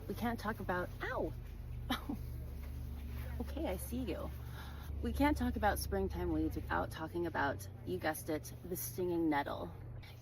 we can't talk about, ow, okay, I see you. We can't talk about springtime weeds without talking about, you guessed it, the stinging nettle.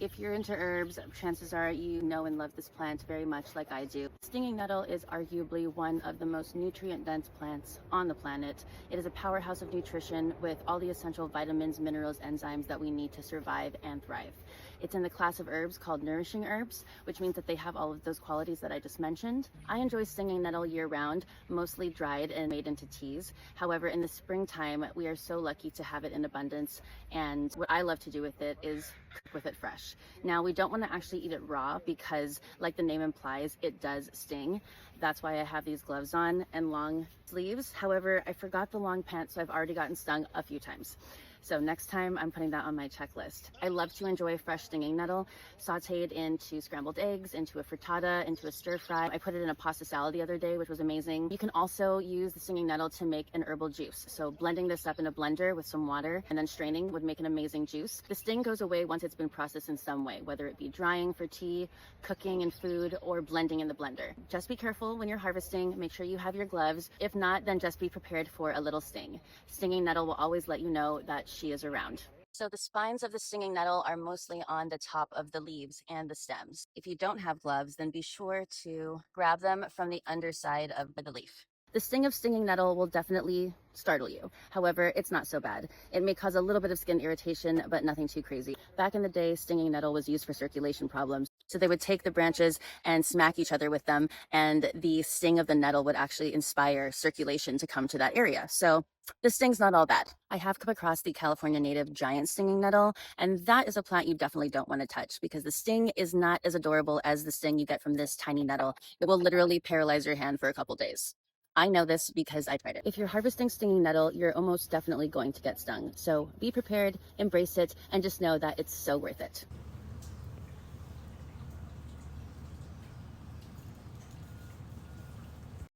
If you're into herbs, chances are you know and love this plant very much like I do. Stinging nettle is arguably one of the most nutrient-dense plants on the planet. It is a powerhouse of nutrition with all the essential vitamins, minerals, enzymes that we need to survive and thrive. It's in the class of herbs called nourishing herbs, which means that they have all of those qualities that I just mentioned. I enjoy stinging nettle year-round, mostly dried and made into teas. However, in the springtime, we are so lucky to have it in abundance, and what I love to do with it is cook with it fresh. Now, we don't want to actually eat it raw because, like the name implies, it does sting. That's why I have these gloves on and long sleeves. However, I forgot the long pants, so I've already gotten stung a few times. So next time, I'm putting that on my checklist. I love to enjoy fresh stinging nettle, sauteed into scrambled eggs, into a frittata, into a stir fry. I put it in a pasta salad the other day, which was amazing. You can also use the stinging nettle to make an herbal juice. So blending this up in a blender with some water and then straining would make an amazing juice. The sting goes away once it's been processed in some way, whether it be drying for tea, cooking in food, or blending in the blender. Just be careful when you're harvesting. Make sure you have your gloves. If not, then just be prepared for a little sting. Stinging nettle will always let you know that she is around. So the spines of the stinging nettle are mostly on the top of the leaves and the stems. If you don't have gloves, then be sure to grab them from the underside of the leaf. The sting of stinging nettle will definitely startle you. However, it's not so bad. It may cause a little bit of skin irritation, but nothing too crazy. Back in the day, stinging nettle was used for circulation problems. So they would take the branches and smack each other with them, and the sting of the nettle would actually inspire circulation to come to that area. So the sting's not all bad. I have come across the California native giant stinging nettle, and that is a plant you definitely don't want to touch because the sting is not as adorable as the sting you get from this tiny nettle. It will literally paralyze your hand for a couple days. I know this because I tried it. If you're harvesting stinging nettle, you're almost definitely going to get stung. So be prepared, embrace it, and just know that it's so worth it.